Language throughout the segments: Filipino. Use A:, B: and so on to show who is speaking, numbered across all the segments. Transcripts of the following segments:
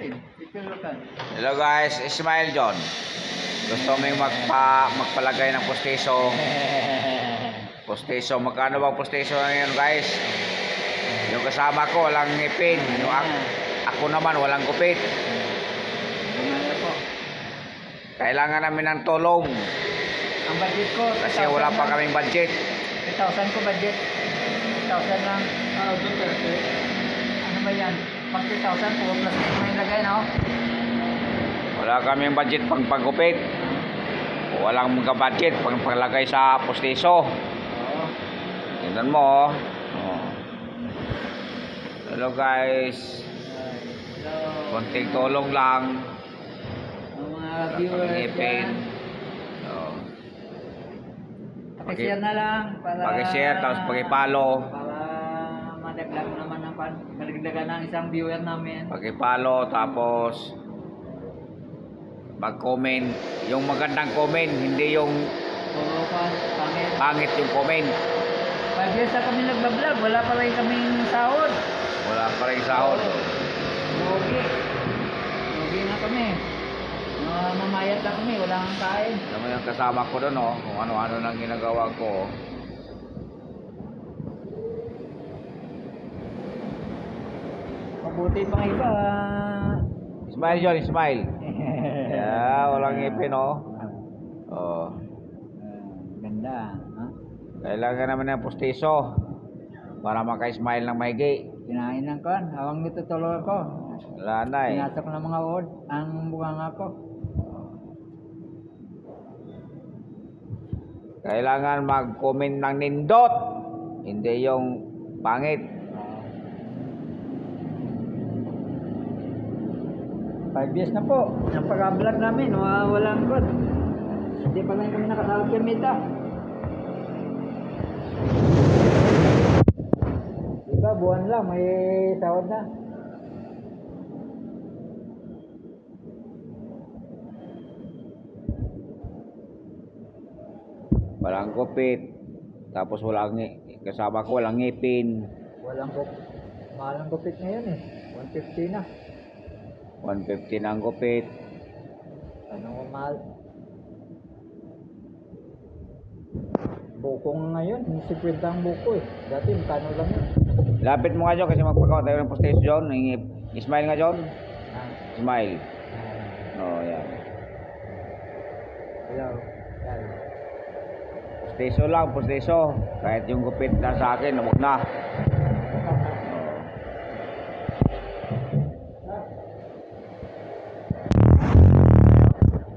A: Hello guys, Ismail John. Gusto mo magpalagay ng postiso. Postiso, magkano ba postiso ngayon guys? Yung kasama ko walang ngipin. Yung ako naman walang gupit. Kailangan namin ng tulong.
B: Ang budget ko,
A: kasi wala pa kaming budget.
B: 3,000 ko budget. 3,000 lang. Ano ba yan? Pag 3,000, puro plastic mo yung lagay, no?
A: Wala kaming budget pang paggupit. Walang mga budget pang paglagay sa postiso. Tingnan mo, oh. Hello guys. Konting tulong lang.
B: Mga viewers dyan. Pag-share na lang.
A: Pag-share, tapos pag-follow.
B: Para madagdag naman ang madagdagan ng isang viewer namin.
A: Pag-follow, tapos mag-comment. Yung magandang comment, hindi yung pangit yung comment.
B: 5 years na kami nagbablog, wala pa rin kaming sahod.
A: Wala pa rin sahod.
B: Lugi na kami. Mamayat na kami, wala kang kain.
A: Alam mo yung kasama ko doon, oh, kung ano-ano nang ginagawa ko.
B: Mabuti pang iba.
A: Smile John, smile. Yeah, walang ngipin, oh. Oh.
B: Ganda. Ha?
A: Kailangan naman ng postiso para maka-smile ng maigi.
B: Kinain ng kan, hawang nitutuloy ko.
A: Wala na eh.
B: Pinatok ng mga word ang bunganga ko.
A: Kailangan mag-comment ng nindot, hindi yung pangit.
B: 5 years na po. Ang pag-vlog namin, walang good. Hindi pa lang kami nakasahod kay Mita. Diba, buwan lang, may sahod na.
A: Walang gupit. Tapos kasama ko walang ngipin.
B: Walang gupit. Mahal ang gupit ngayon eh. 150 na.
A: 150 na ang gupit.
B: Anong mahal? Buko ngayon, 50 ang buko eh. Dati magkano lang yun.
A: Lapit mo nga John kasi magpagawa tayo ng postiso John. Smile nga John. Smile. Oh, yan.
B: Hello.
A: Postiso lang, postiso. Kahit yung gupit na sa akin, huwag na.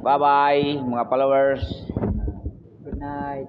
A: Bye-bye, mga followers.
B: Good night.